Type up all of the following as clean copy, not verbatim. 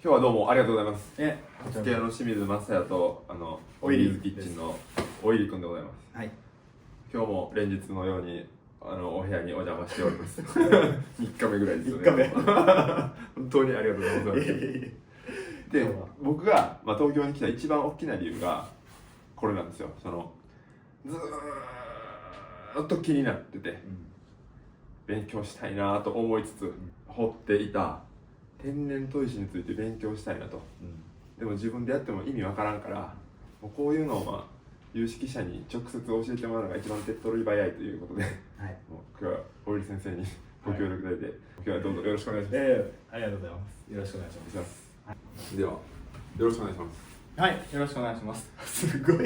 今日はどうもありがとうございます。お付き合いの清水雅也とオイリーズキッチンのオイリーくんでございます。はい。今日も連日のようにお部屋にお邪魔しております。3日目ぐらいですよね。3日目本当にありがとうございます。で、僕が、東京に来た一番大きな理由がこれなんですよ。ずーっと気になってて、勉強したいなと思いつつ、掘っていた天然砥石について勉強したいなと、でも自分でやっても意味わからんから、もうこういうのを有識者に直接教えてもらうのが一番手っ取り早いということで、もう今日は大入先生にご協力いただいて、今日はどうぞよろしくお願いします。ありがとうございます。よろしくお願いします。ではよろしくお願いします。はい、よろしくお願いします。すごい。よ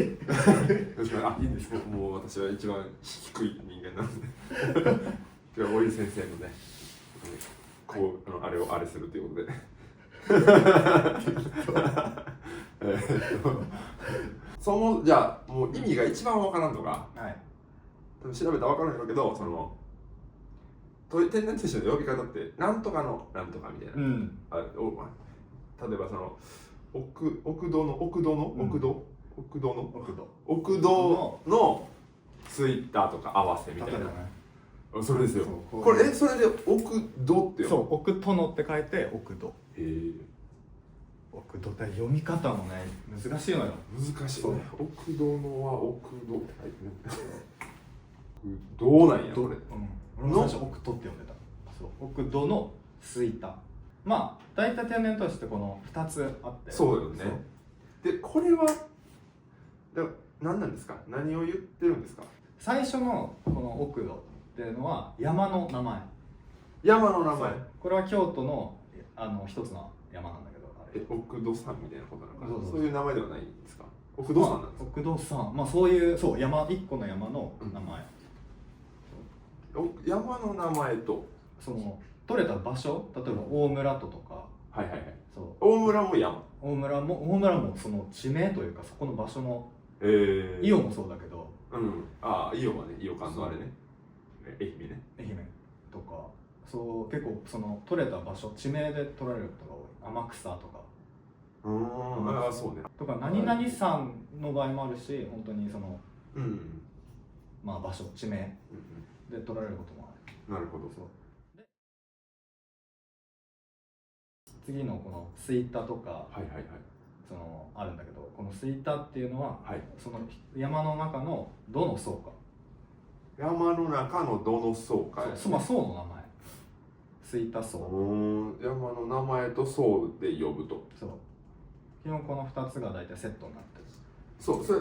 ろしくお願いします。いいんですか。もう私は一番低い人間なので今日は大入先生のね、こうあれをあれするということでじゃあもう意味が一番わからんのが、多分調べたらわからんやろうけど、天然砥石の呼び方ってなんとかのなんとかみたいな、例えば奥戸のツイッターとか合わせみたいな、それですよ。これそれで奥戸ってそう、奥殿って書いて奥戸。奥戸って読み方もね難しいのよ。難しいね。奥殿は奥戸って書いてね。どうなんやこれ。俺も最初奥戸って呼んでた。そう、奥戸の吹田。大体天然砥石ってこの2つあって。そうよね。でこれは何なんですか。何を言ってるんですか。最初のこの奥戸っていうのは山の名前。山の名前。これは京都の一つの山なんだけど。奥戸さんみたいなことなのかな。そういう名前ではないんですか。奥戸さんなんですか。奥戸さん、そういう山一個の山の名前。山の名前と取れた場所、例えば大村とか。大村も山。大村もその地名というかそこの場所の。伊予もそうだけど。伊予はね、伊予間のあれね。愛媛ね。愛媛とか、結構取れた場所、地名で取られることが多い。天草とか。そうね。とか何々山の場合もあるし、本当に場所、地名で取られることもある。なるほど。で次のこの吹田とかあるんだけど、この吹田っていうのは、その山の中のどの層か。山の中のどの層か。層の名前。吹田層。山の名前と層で呼ぶと。そう。基本この2つが大体セットになってる。それ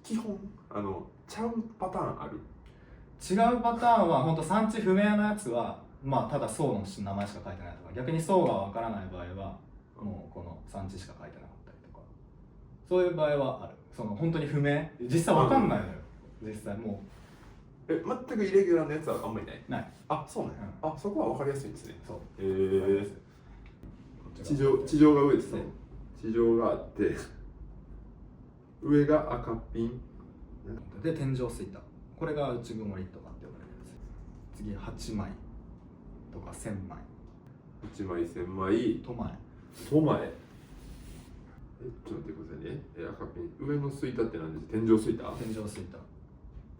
基本ちゃうパターンある。違うパターンは本当産地不明なやつはただ層の名前しか書いてないとか、逆に層がわからない場合はもうこの産地しか書いてなかったりとか、そういう場合はある。本当に不明、実際わかんないのよ。実際もう全くイレギュラーなやつはあんまりない。そうね。そこはわかりやすいんですね。そう。地上が上ですね。地上があって上が赤ピンで天井吹田、これが内曇りとかって呼ばれるやつ。次8枚とか1000枚。8枚1000枚都前。ちょっと待ってくださいね。赤ピン上の吹田って何です。天井吹田。天井吹田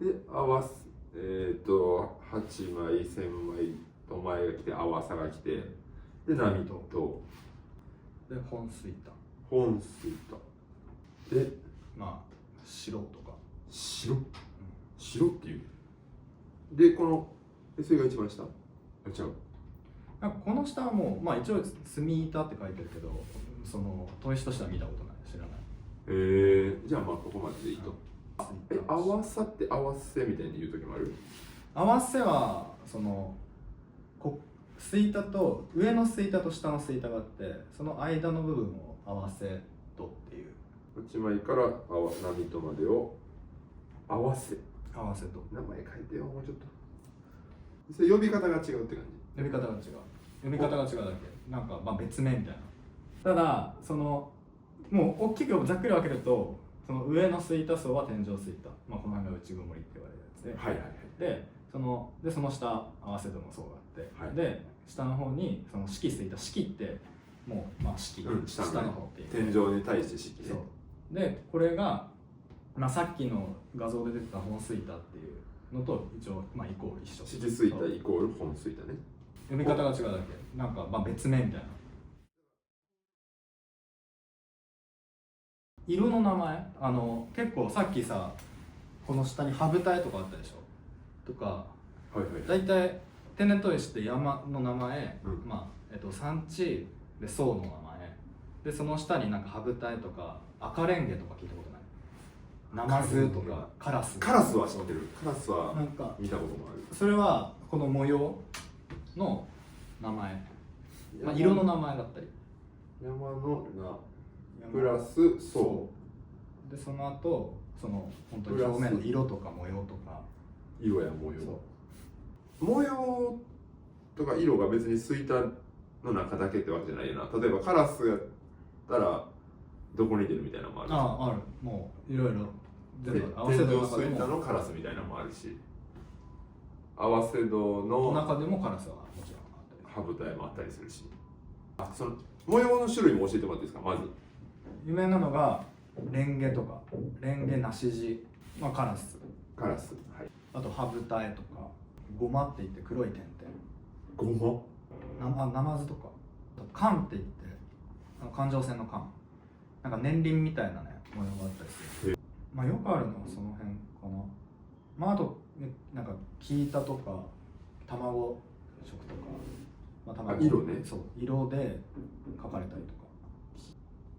で合わす8枚1000枚都前が来て合わさが来て、で波とで本吹田。本吹田で白とか。白っていう。でそれが一番下。違う。この下はもう一応墨板って書いてるけど、砥石としては見たことない。知らない。じゃあここまででいいと。合わさって合わせみたいに言う時もある。合わせは吹田と上の吹田と下の吹田があって、その間の部分を合わせとっていう。8枚から波とまでを合わせと。名前書いてよ、もうちょっと。それ呼び方が違うって感じ。呼び方が違うだけ。別名みたいな。ただもう大きくざっくり分けると、その上の吹田層は天井吹田、この辺が内曇りって言われるやつで、その下合わせとの層があって、で下の方に四季吹田。四季ってもうまあ式、下の方っていう天井に対して式ね。そうでこれが、まあ、さっきの画像で出てた本スイタっていうのと一応、まあ、イコール一緒。式スイタイコール本スイタね。読み方が違うだけ。なんかまあ別名みたいな。色の名前結構さっきさこの下に羽二重とかあったでしょとか、はいはい。大体天然砥石って山の名前、うんまあ産地で層の名前で、その下になんか羽二重とか赤レンゲとか聞いたことない？ナマズとかカラス。カラスは知ってる。カラスはなんか見たこともある。それはこの模様の名前、まあ、色の名前だったり。山の名プラス層でその後その本当に表面の色とか模様とか。色や模様。模様とか色が別にスイタの中だけってわけじゃないよな。例えばカラスやったらどこに出るみたいなのもある。ある。もういろいろ全部合わ天井せ度の中でスイタのカラスみたいなのもあるし、合わせ度の中でもカラスはもちろんあったり。羽二重もあったりするし。その模様の種類も教えてもらっていいですか。まず有名なのがレンゲとかレンゲ梨地、まあ、カラス、カラス、はい、あと羽二重とかゴマって言って黒い点々、ゴナマズとか、あとカンって言って環状線のカン、なんか年輪みたいなね模様があったりする。まあよくあるのはその辺かな。まああとなんかキイタとか卵食とか、まあ、卵色ね。そう色で描かれたりとか。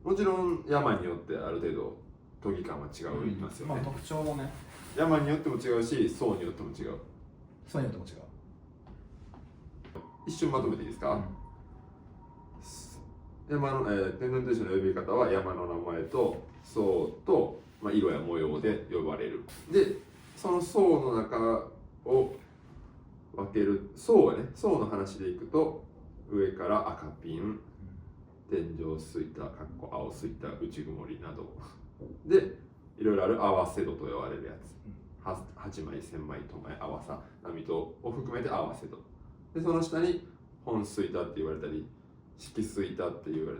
もちろん山によってある程度研ぎ感は違いますよね。まあ特徴もね、山によっても違うし層によっても違う。そういうのとも違う。一瞬まとめていいですか。山の、天然砥石の呼び方は山の名前と層と、まあ、色や模様で呼ばれる。でその層の中を分ける層はね、層の話でいくと上から赤ピン、天井スイタ、青スイタ、内曇りなどでいろいろある合わせ度と呼ばれるやつ、8枚、1000枚、10枚、合わさ、波とを含めて合わせ度で、その下に本スイタって言われたり色スイタって言われ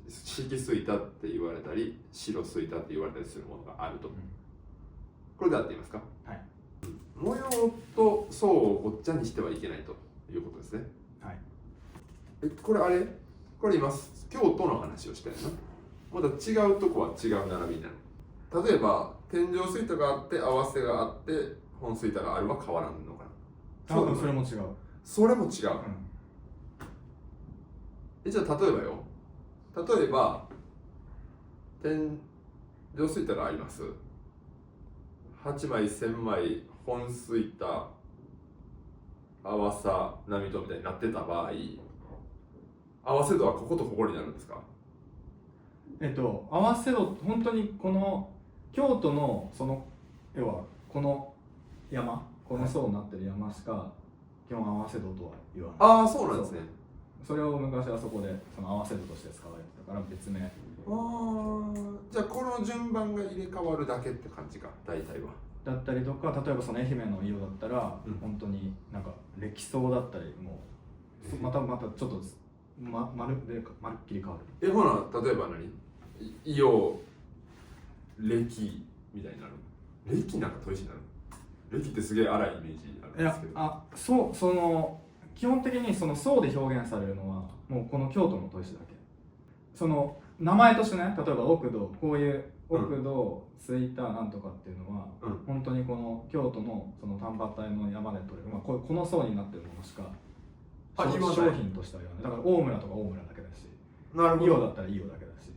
色スイタって言われたり白スイタって言われたりするものがあると、これで合っていますか。はい。模様と層をごっちゃにしてはいけないということですね。はい。これあれこれ今京都の話をしたよな。また違うとこは違う並びになる。例えば天井スイタがあって合わせがあって本スイタがあるは変わらんのかな。多分それも違う。それも違う。じゃあ例えばよ、例えば天井スイタがあります。8枚、1000枚、本スイタ、合わさ、波とみたいになってた場合、合わせ度はこことここになるんですか。合わせ度、本当にこの京都のその要はこの山、この層になってる山しか基本合わせ度とは言わない。ああ、そうなんですね。それを昔はそこでその合わせ度として使われてたから別名。じゃあこの順番が入れ替わるだけって感じか、大体は。だったりとか、例えばその愛媛の色だったら、本当になんか歴層だったりもまたちょっとまるっきり変わる。ほな、例えば伊予歴みたいになる。歴なんか砥石になる。歴ってすげえ荒いイメージあるんですけど。その基本的にその層で表現されるのはもうこの京都の砥石だけ。その名前としてね、例えば奥戸、こういう奥戸、スイタなんとかっていうのは、本当にこの京都のその丹波帯の山で取れる、まあ、この層になってるものしか商品としては言わない。だから大村とか大村だけだし、伊予だったら伊予だけだし、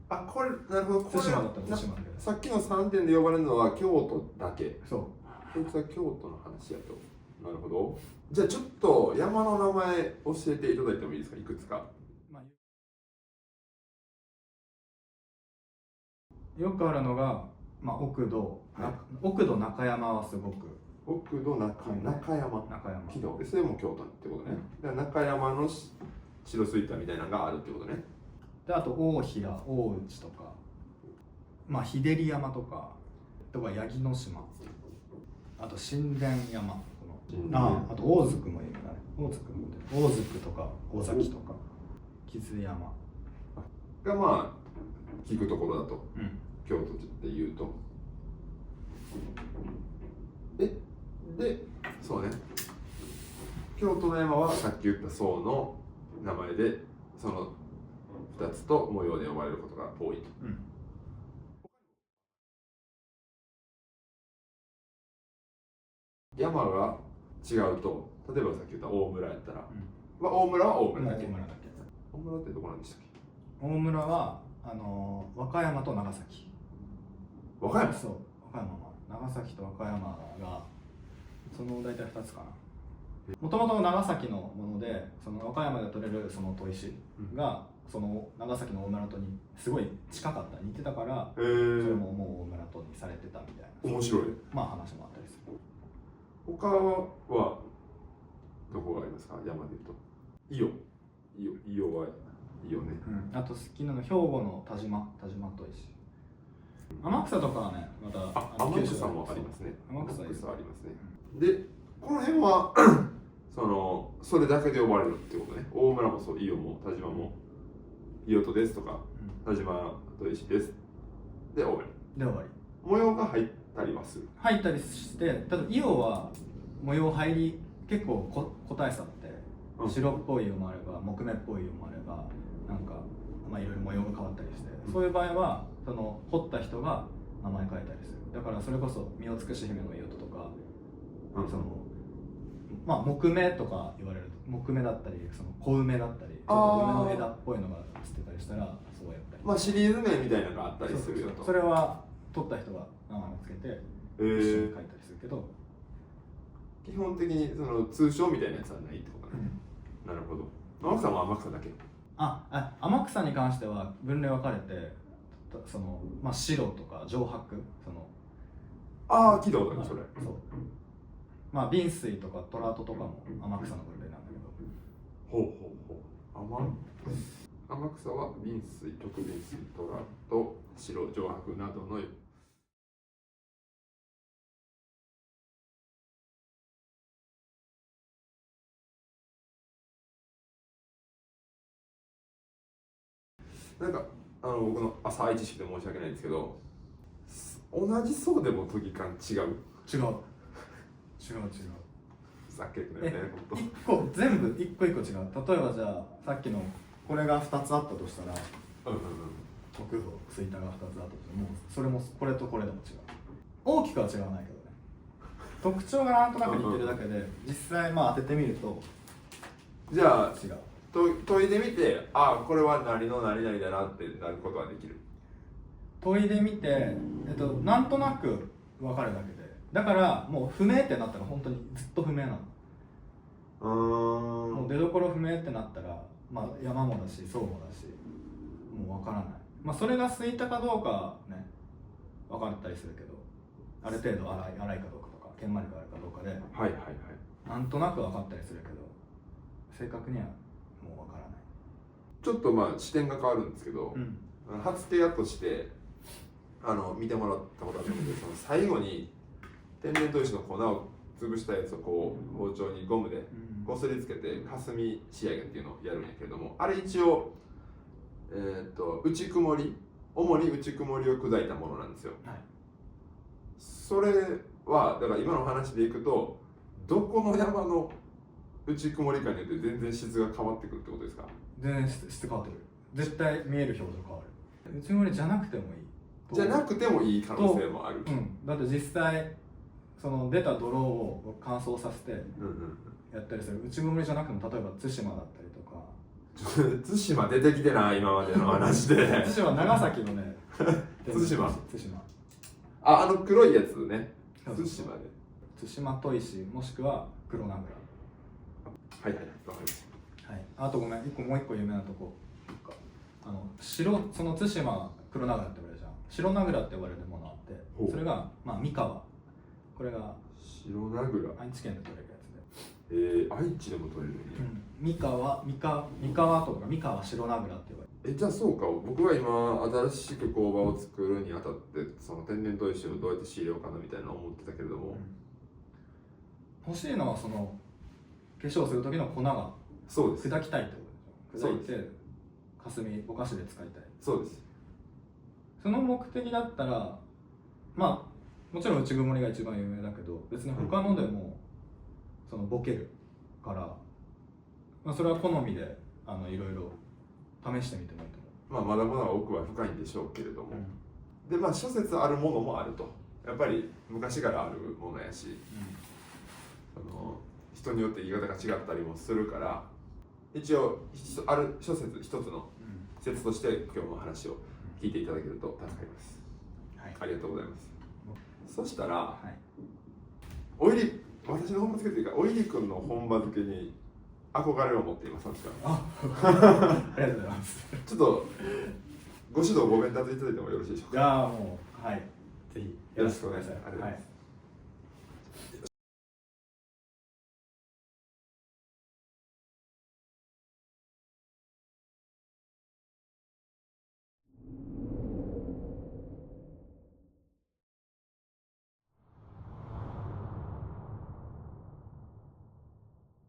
これなるほど。対馬だったら対馬だけだし、さっきの3点で呼ばれるのは京都だけ。そう。こいつは京都の話やと。なるほど。じゃあちょっと山の名前教えていただいてもいいですか、いくつか。よくあるのが、奥戸、奥戸中山はすごく。奥戸中山。木戸。それも京都ってことね。だから中山の白スイタみたいなのがあるってことね。で、あと大平、大内とか、日照山とか、八木の島、あと神殿山、あと大津もいるんだね。大津とか大崎とか、傷山がまあ聞くところだと、うん京都っていうと。でそうね、京都の山はさっき言った層の名前でその2つと模様で呼ばれることが多いと。うん山が違うと、例えばさっき言った大村やったら、うんまあ、大村は大村だけ。大村だけ。大村ってどこなんでしたっけ？大村は和歌山と長崎。和歌山？そう和歌山は長崎と和歌山がその大体2つかな。もともと長崎のもので、その和歌山で取れるその砥石が、その長崎の大村砥にすごい近かった、似てたから、それももう大村砥にされてたみたいな。面白い。まあ話もあったりする。他はどこがありますか？山でいうと伊予はいいよね。あと好きなの兵庫の田島砥石。天草とかはね、また天草もありますね。天草ありますね。でこの辺はそれだけで呼ばれるってことね。大村もそう、伊予も田島も伊予とですとか、田島砥石ですで終わり。で終わり。模様が入ったりはする。入ったりして、ただ伊予は模様入り結構個体差あって、白っぽい色もあれば木目っぽい色もあれば、なんかまあいろいろ模様が変わったりして、そういう場合はその彫った人が名前書いたりする。だからそれこそ身を尽くし姫の伊予とか、そのまあ木目とか言われると木目だったり、その小梅だったり、ちょっと梅の枝っぽいのがつってたりしたらそうやったり。まあシリーズ名みたいなのがあったりするよと。それは撮った人が名前をつけて一緒に書いたりするけど、基本的にその通称みたいなやつはないってことね。なるほど。天草も天草だけ。天草に関しては分類分かれて、そのまあ白とか上白、その聞いたことあるそれ。そう。まあ瓶水とかトラウトとかも天草の分類なんだけど。ほう。天草は瓶水、特瓶水、トラと白、上白などのなんか僕の浅い知識で申し訳ないんですけど、同じ層でも研ぎ感違う。ざっけくね。全部一個一個違う。例えばじゃあさっきのこれが2つあったとしたら、国宝吹田が2つあったとしても、それもこれとこれでも違う。大きくは違わないけどね。特徴がなんとなく似てるだけで、実際まあ当ててみるとじゃあ違う。研いでみて、これは何の何々だなってなることはできる。研いでみて、なんとなく分かるだけで、だからもう不明ってなったら本当にずっと不明なの。もう出どころ不明ってなったら、まあ、山もだし層もだしもう分からない。まあそれがすいたかどうかね分かったりするけど、ある程度粗いかどうかとか研磨力があるかどうかで、なんとなく分かったりするけど、正確にはもう分からない。ちょっとまあ視点が変わるんですけど、初手屋として見てもらったことあるので、その最後に天然砥石の粉を潰したやつをこう包丁にゴムでこすりつけて霞仕上げっていうのをやるんやけれども、あれ一応内曇り、主に内曇りを砕いたものなんですよ。それはだから今の話でいくと、どこの山の内曇りかによって全然質が変わってくるってことですか？全然質変わってくる。絶対見える表情変わる。内曇りじゃなくてもいい。じゃなくてもいい可能性もある。だって実際その出た泥を乾燥させてやったりする。内曇りじゃなくても、例えば対馬だったりとか。対馬出てきてない今までの話で。対馬長崎のね。対馬。黒いやつね。対馬で。対馬砥石もしくは黒名倉。わかりました。あとごめん、もう一個有名なとこ。その対馬黒名倉って言われるじゃん。白名倉って呼ばれるものがあって、それがまあ三河。これが白名倉。愛知県で取れるやつで。愛知でも取れるね。三河とか三河白名倉って呼ばれる。じゃあそうか、僕は今新しく工場を作るにあたってその天然砥石をどうやって仕入れようかなみたいな思ってたけれども、欲しいのはその化粧する時の粉がそうです。砕きたいってことでしょ。砕いて霞お菓子で使いたい。そうです。その目的だったらまあもちろん内曇りが一番有名だけど、別に他のでもそのボケるから、まあ、それは好みでいろいろ試してみてもいいと思う。まあまだまだ奥は深いんでしょうけれども、でまあ諸説あるものもあると、やっぱり昔からあるものやし、人によって言い方が違ったりもするから、一応ある諸説一つの説として今日の話を聞いていただけると助かります。はい、ありがとうございます。そしたら、はい、私の本場漬けというかおいりくんの本場漬けに憧れを持っています。確かありがとうございます。ちょっとご指導ご鞭撻いただいてもよろしいでしょうか。いやもうはい、ぜひよろしくお願いします。ありがとうございます。はい。